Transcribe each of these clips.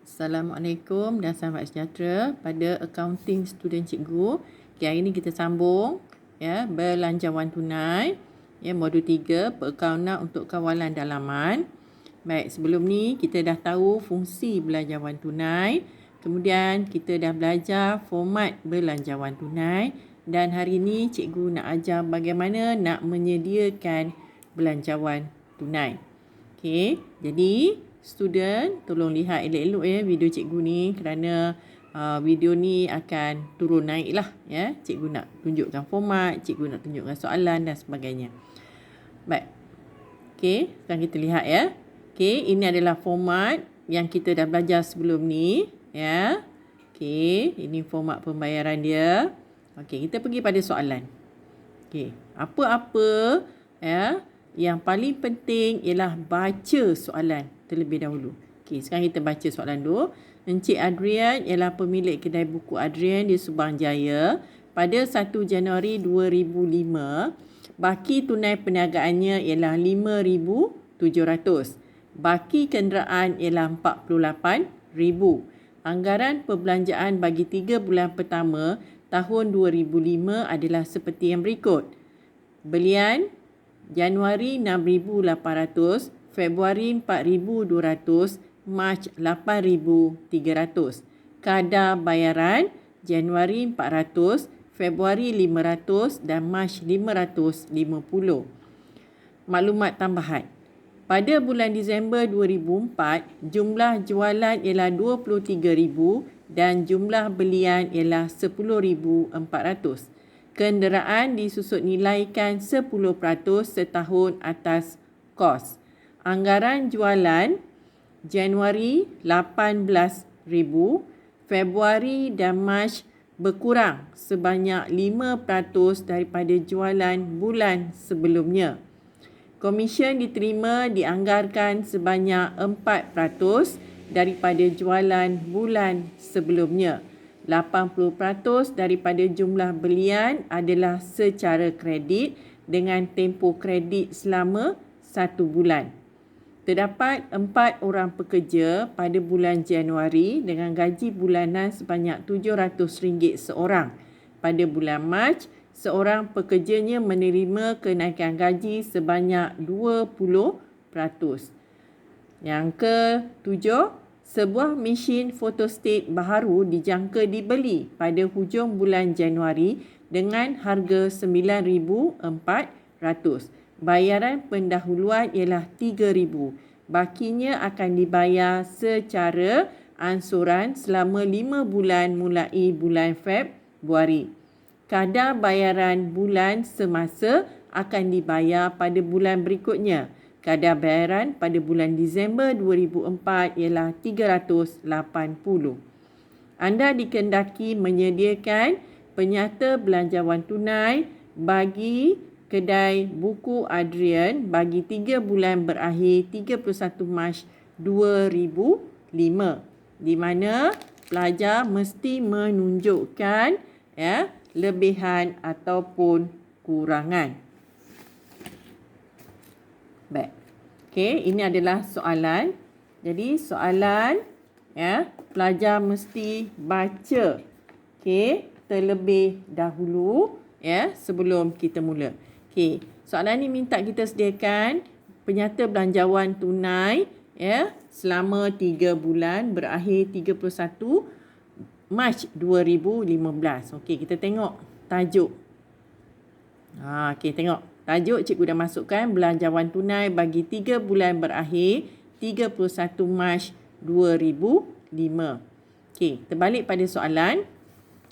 Assalamualaikum dan selamat sejahtera pada Accounting Student Cikgu. Okay, hari ini kita sambung belanjawan tunai modul 3 perakaunan untuk kawalan dalaman. Baik, sebelum ni kita dah tahu fungsi belanjawan tunai. Kemudian kita dah belajar format belanjawan tunai dan hari ini cikgu nak ajar bagaimana nak menyediakan belanjawan tunai. Okey, jadi student tolong lihat elok-elok video cikgu ni kerana video ni akan turun naik lah Cikgu nak tunjukkan format, cikgu nak tunjukkan soalan dan sebagainya. Baik. Okey, sekarang kita lihat Okey, ini adalah format yang kita dah belajar sebelum ni Okey, ini format pembayaran dia. Okey, kita pergi pada soalan. Okey, apa-apa yang paling penting ialah baca soalan terlebih dahulu. Okey, sekarang kita baca soalan dulu. Encik Adrian ialah pemilik kedai buku Adrian di Subang Jaya. Pada 1 Januari 2005, baki tunai perniagaannya ialah 5,700. Baki kenderaan ialah 48,000. Anggaran perbelanjaan bagi 3 bulan pertama tahun 2005 adalah seperti yang berikut. Belian Januari 6,800, Februari 4,200, Mac 8,300. Kadar bayaran Januari 400, Februari 500 dan Mac 550. Maklumat tambahan. Pada bulan Disember 2004, jumlah jualan ialah 23,000 dan jumlah belian ialah 10,400. Kenderaan disusut nilaikan 10% setahun atas kos. Anggaran jualan Januari 18,000, Februari dan Mac berkurang sebanyak 5% daripada jualan bulan sebelumnya. Komisen diterima dianggarkan sebanyak 4% daripada jualan bulan sebelumnya. 80% daripada jumlah belian adalah secara kredit dengan tempoh kredit selama 1 bulan. Terdapat 4 orang pekerja pada bulan Januari dengan gaji bulanan sebanyak RM700 seorang. Pada bulan Mac, seorang pekerjanya menerima kenaikan gaji sebanyak 20%. Yang ke-7, sebuah mesin fotostat baharu dijangka dibeli pada hujung bulan Januari dengan harga RM9,400. Bayaran pendahuluan ialah RM3,000. Bakinya akan dibayar secara ansuran selama 5 bulan mulai bulan Februari. Kadar bayaran bulan semasa akan dibayar pada bulan berikutnya. Kadar bayaran pada bulan Disember 2004 ialah RM380. Anda dikehendaki menyediakan penyata belanjawan tunai bagi kedai buku Adrian bagi 3 bulan berakhir 31 Mac 2005, di mana pelajar mesti menunjukkan lebihan ataupun kurangan. Baik. Okey, ini adalah soalan. Jadi soalan pelajar mesti baca terlebih dahulu sebelum kita mula. Okey, soalan ni minta kita sediakan penyata belanjawan tunai selama 3 bulan berakhir 31 Mac 2015. Okey, kita tengok tajuk. Okey, tengok. Tajuk cikgu dah masukkan belanjawan tunai bagi 3 bulan berakhir 31 Mac 2005. Okey, terbalik pada soalan.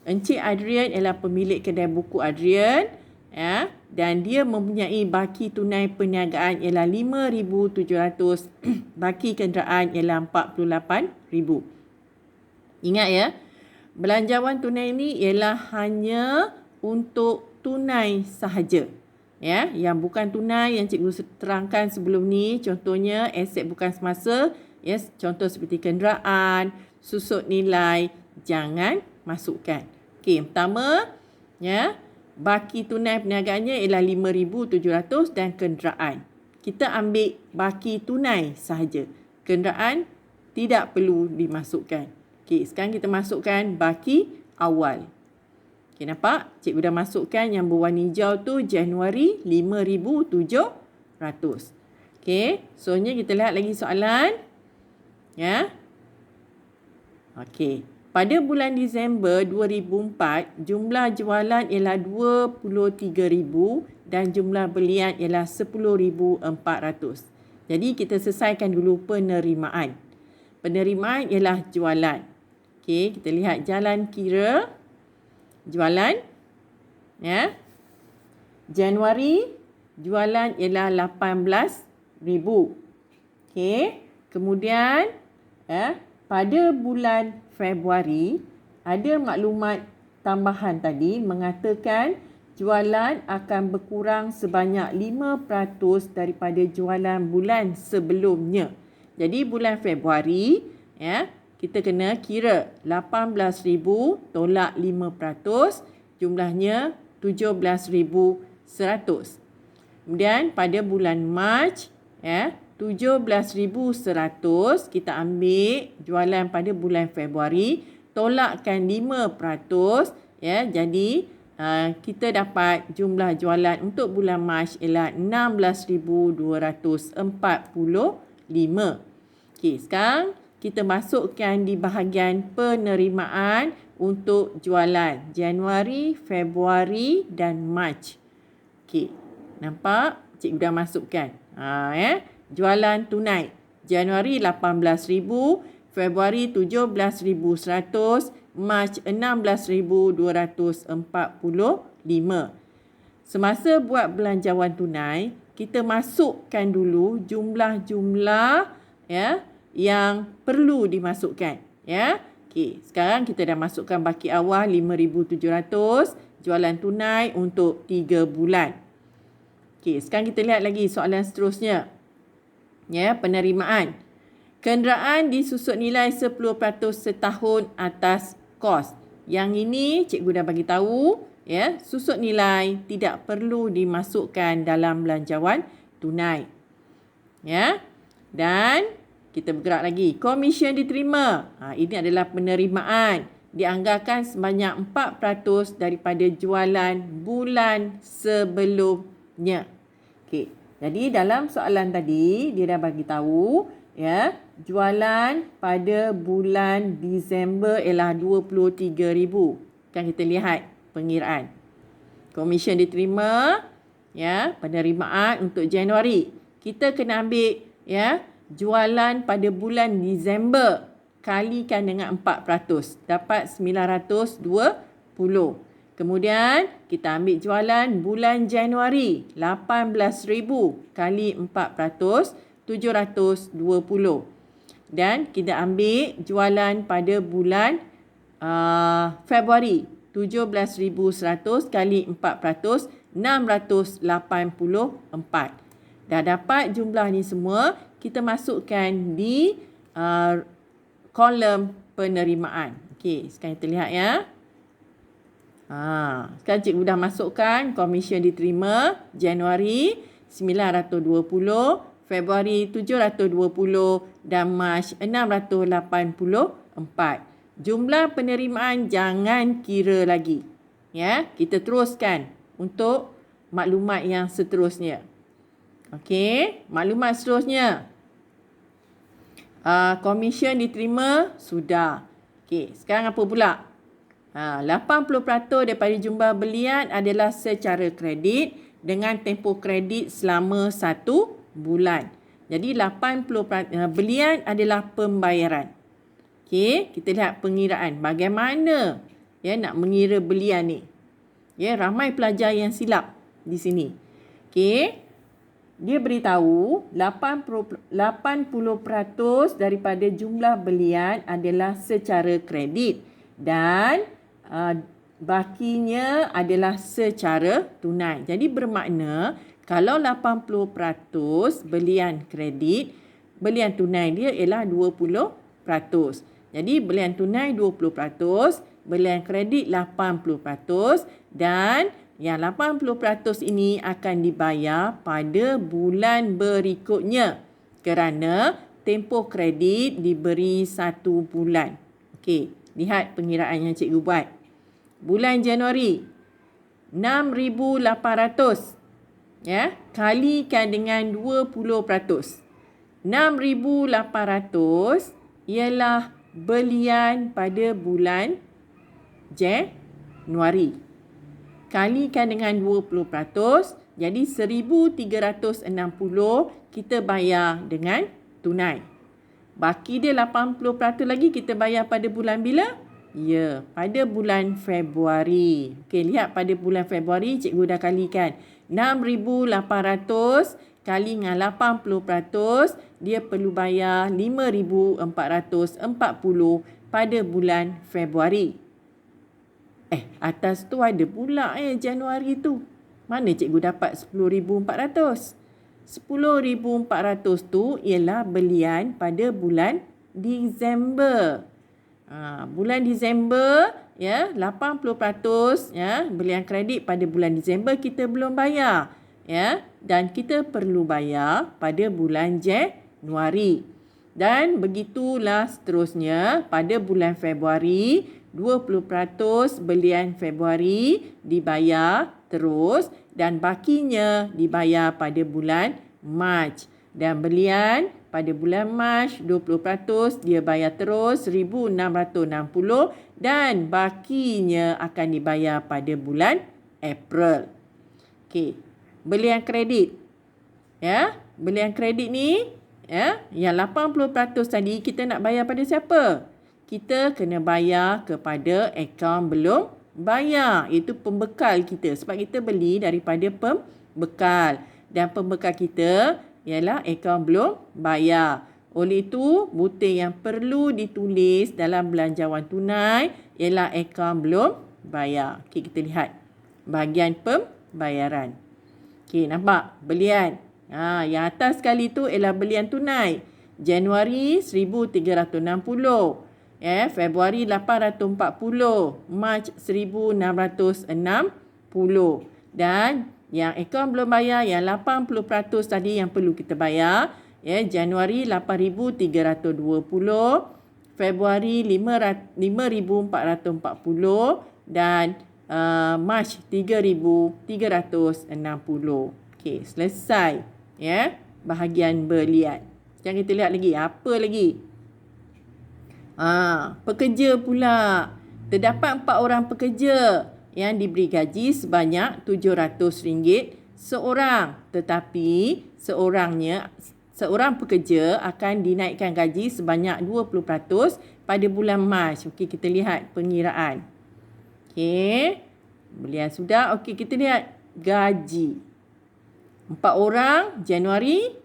Encik Adrian ialah pemilik kedai buku Adrian dan dia mempunyai baki tunai perniagaan ialah 5,700, baki kenderaan ialah 48,000. Ingat belanjawan tunai ni ialah hanya untuk tunai sahaja. Yang bukan tunai yang cikgu terangkan sebelum ni, contohnya aset bukan semasa, contoh seperti kenderaan, susut nilai, jangan masukkan. Okey, yang pertama baki tunai perniagaannya ialah 5,700 dan kenderaan. Kita ambil baki tunai sahaja. Kenderaan tidak perlu dimasukkan. Okey, sekarang kita masukkan baki awal. Okey, nampak? Cikgu dah masukkan yang berwarna hijau tu Januari 5,700. Okey, soalnya kita lihat lagi soalan. Ya. Okey, pada bulan Disember 2004, jumlah jualan ialah 23,000 dan jumlah belian ialah 10,400. Jadi kita selesaikan dulu penerimaan. Penerimaan ialah jualan. Okey, kita lihat jalan kira jualan. Ya. Januari jualan ialah 18,000. Okey, kemudian pada bulan Februari ada maklumat tambahan tadi mengatakan jualan akan berkurang sebanyak 5% daripada jualan bulan sebelumnya. Jadi bulan Februari kita kena kira 18,000 tolak 5%, jumlahnya 17,100. Kemudian pada bulan Mac 17,100 kita ambil jualan pada bulan Februari, tolakkan 5%, jadi kita dapat jumlah jualan untuk bulan Mac ialah 16,245. Okey, sekarang kita masukkan di bahagian penerimaan untuk jualan Januari, Februari dan Mac. Okey, nampak? Cikgu dah masukkan. Jualan tunai. Januari 18,000, Februari 17,100, Mac 16,245. Semasa buat belanjawan tunai, kita masukkan dulu jumlah-jumlah yang perlu dimasukkan. Okey, sekarang kita dah masukkan baki awal 5,700, jualan tunai untuk 3 bulan. Okey, sekarang kita lihat lagi soalan seterusnya. Penerimaan. Kenderaan disusut nilai 10% setahun atas kos. Yang ini cikgu dah bagi tahu, susut nilai tidak perlu dimasukkan dalam belanjawan tunai. Dan kita bergerak lagi. Komisen diterima. Ini adalah penerimaan. Dianggarkan sebanyak 4% daripada jualan bulan sebelumnya. Okey. Jadi dalam soalan tadi dia dah bagi tahu jualan pada bulan Disember ialah 23,000. Kan kita lihat pengiraan. Komisen diterima, penerimaan untuk Januari. Kita kena ambil jualan pada bulan Disember kalikan dengan 4%, dapat 920. Kemudian kita ambil jualan bulan Januari 18,000 kali 4%, 720. Dan kita ambil jualan pada bulan Februari 17,100 kali 4%, 684. Dah dapat jumlah ni semua, kita masukkan di kolom penerimaan. Okey, sekarang kita lihat sekarang cikgu dah masukkan komisen diterima Januari 920, Februari 720 dan Mac 684. Jumlah penerimaan jangan kira lagi. Kita teruskan untuk maklumat yang seterusnya. Okey, maklumat seterusnya. Komisen diterima sudah. Okey, sekarang apa pula? 80% daripada jumlah belian adalah secara kredit dengan tempoh kredit selama 1 bulan. Jadi 80% belian adalah pembayaran. Okey, kita lihat pengiraan. Bagaimana nak mengira belian ni? Ramai pelajar yang silap di sini. Okey, dia beritahu 80% daripada jumlah belian adalah secara kredit dan bakinya adalah secara tunai. Jadi bermakna kalau 80% belian kredit, belian tunai dia ialah 20%. Jadi belian tunai 20%, belian kredit 80% dan yang 80% ini akan dibayar pada bulan berikutnya kerana tempoh kredit diberi 1 bulan. Okey, lihat pengiraan yang cikgu buat. Bulan Januari 6,800 ya, kalikan dengan 20%. 6,800 ialah belian pada bulan Januari. Kalikan dengan 20%, jadi 1,360 kita bayar dengan tunai. Baki dia 80% lagi kita bayar pada bulan bila? Ya, pada bulan Februari. Okey, lihat pada bulan Februari cikgu dah kalikan. 6,800 kali dengan 80%, dia perlu bayar 5,440 pada bulan Februari. Atas tu ada pula Januari tu. Mana cikgu dapat 10,400? 10,400 tu ialah belian pada bulan Disember. Bulan Disember ya, 80% ya, belian kredit pada bulan Disember kita belum bayar ya, dan kita perlu bayar pada bulan Januari. Dan begitulah seterusnya pada bulan Februari, 20% belian Februari dibayar terus dan bakinya dibayar pada bulan Mac. Dan belian pada bulan Mac 20% dia bayar terus 1,660 dan bakinya akan dibayar pada bulan April. Okey, belian kredit. Ya, belian kredit ni ya, yang 80% tadi kita nak bayar pada siapa? Kita kena bayar kepada akaun belum bayar, iaitu pembekal kita, sebab kita beli daripada pembekal dan pembekal kita ialah akaun belum bayar. Oleh itu, butir yang perlu ditulis dalam belanjawan tunai ialah akaun belum bayar. Okey, kita lihat bahagian pembayaran. Okey, nampak belian. Yang atas sekali tu ialah belian tunai. Januari 1,360. Februari 840. Mac 1,660. Dan yang akaun belum bayar yang 80% tadi yang perlu kita bayar. Januari 8,320. Februari 5,440 dan Mac 3,360. Okey, selesai ya bahagian belian. Sekarang kita lihat lagi apa lagi. Pekerja pula. Terdapat 4 orang pekerja yang diberi gaji sebanyak RM700 seorang. Tetapi seorang pekerja akan dinaikkan gaji sebanyak 20% pada bulan Mac. Okey, kita lihat pengiraan. Okey, belian sudah. Okey, kita lihat gaji. 4 orang Januari,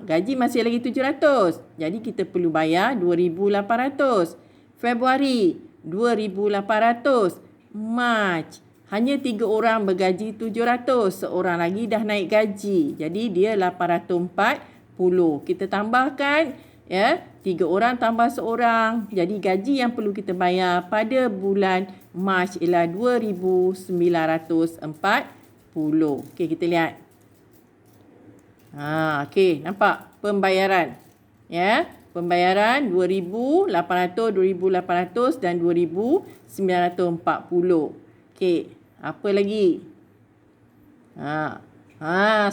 gaji masih lagi 700. Jadi kita perlu bayar 2,800. Februari 2,800. Mac hanya 3 orang bergaji 700. Seorang lagi dah naik gaji. Jadi dia 840. Kita tambahkan ya, 3 orang tambah seorang. Jadi gaji yang perlu kita bayar pada bulan Mac ialah 2,940. Okey, kita lihat. Okey, nampak pembayaran. Ya, pembayaran 2,800, 2,800 dan 2,940. Okey, apa lagi?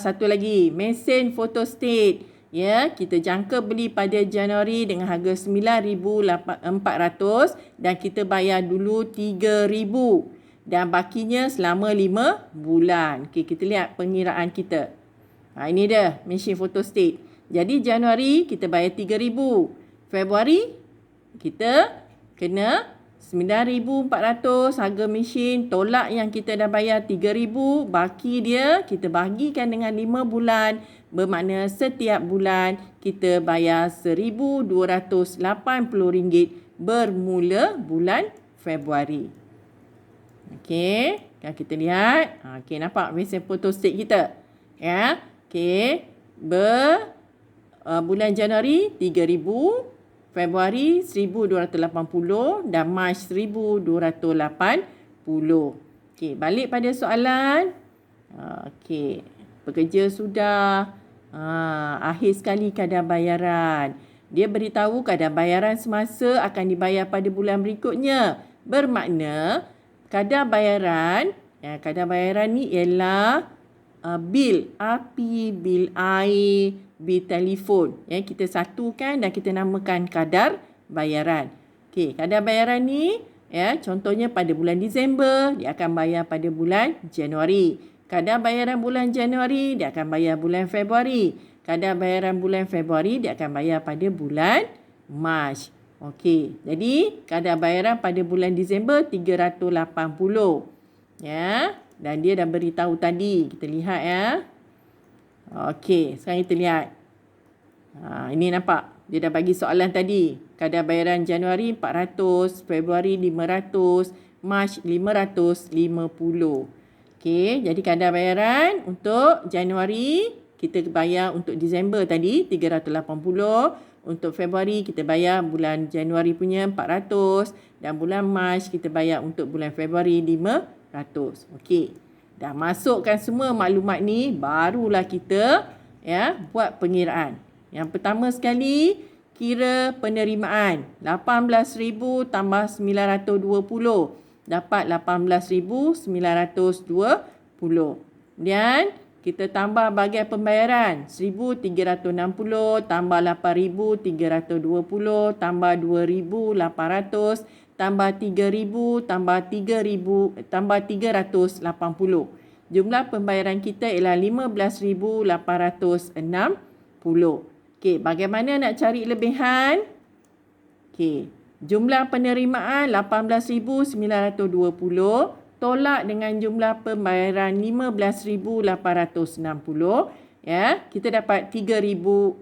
Satu lagi, mesin photostat. Ya, kita jangka beli pada Januari dengan harga 9,400 dan kita bayar dulu 3,000 dan bakinya selama 5 bulan. Okey, kita lihat pengiraan kita. Ini dia mesin photostat. Jadi Januari kita bayar 3,000. Februari kita kena 9,400 harga mesin. Tolak yang kita dah bayar 3,000. Baki dia kita bahagikan dengan 5 bulan. Bermakna setiap bulan kita bayar RM1,280 bermula bulan Februari. Okey, kan kita lihat. Okey, nampak mesin photostat kita. Ya. Okey, bulan Januari 3,000, Februari 1,280 dan Mac 1,280. Okey, balik pada soalan. Okey, pekerja sudah. Akhir sekali kadar bayaran. dia beritahu kadar bayaran semasa akan dibayar pada bulan berikutnya. Bermakna kadar bayaran ni ialah bil api, bil air, bil telefon. Kita satukan dan kita namakan kadar bayaran. Okey, kadar bayaran ni contohnya pada bulan Disember dia akan bayar pada bulan Januari. Kadar bayaran bulan Januari dia akan bayar bulan Februari. Kadar bayaran bulan Februari dia akan bayar pada bulan Mac. Okey, jadi kadar bayaran pada bulan Disember 380. Dan dia dah beritahu tadi. Kita lihat Okey, sekarang kita lihat. Ini nampak. Dia dah bagi soalan tadi. Kadar bayaran Januari 400, Februari 500, Mac 550. Okey, jadi kadar bayaran untuk Januari kita bayar untuk Disember tadi 380. Untuk Februari kita bayar bulan Januari punya 400 dan bulan Mac kita bayar untuk bulan Februari 500. Okey. Dah masukkan semua maklumat ni, barulah kita buat pengiraan. Yang pertama sekali, kira penerimaan. 18,000 tambah 920 dapat 18,920. Kemudian kita tambah bahagian pembayaran. 1,360 tambah 8,320 tambah 2,800 tambah 3,000 tambah 3,000 tambah 380. Jumlah pembayaran kita ialah 15,860. Okey, bagaimana nak cari lebihan? Okey, jumlah penerimaan 18,920 tolak dengan jumlah pembayaran 15,860. Kita dapat 3,060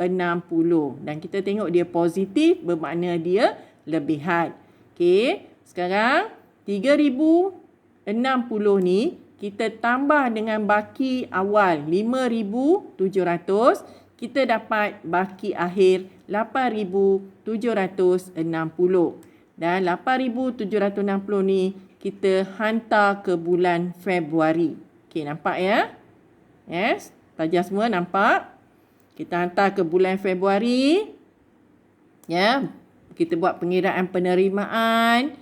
dan kita tengok dia positif bermakna dia lebihan. Okey, sekarang 3,060 ni kita tambah dengan baki awal 5,700, kita dapat baki akhir 8,760. Dan 8,760 ni kita hantar ke bulan Februari. Okey, nampak ya? Yes, pelajar semua nampak? Kita hantar ke bulan Februari. Kita buat pengiraan penerimaan,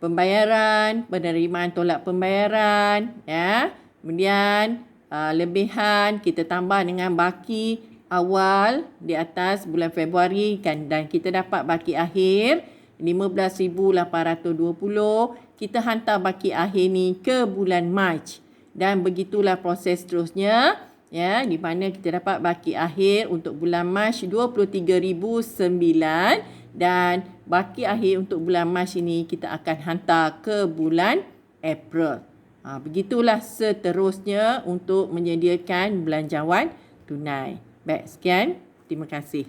pembayaran, penerimaan tolak pembayaran, kemudian lebihan kita tambah dengan baki awal di atas bulan Februari dan kita dapat baki akhir 15,820. Kita hantar baki akhir ni ke bulan Mac dan begitulah proses seterusnya, di mana kita dapat baki akhir untuk bulan Mac 23,009 dan baki akhir untuk bulan Mac ini kita akan hantar ke bulan April. Begitulah seterusnya untuk menyediakan belanjawan tunai. Baik, sekian. Terima kasih.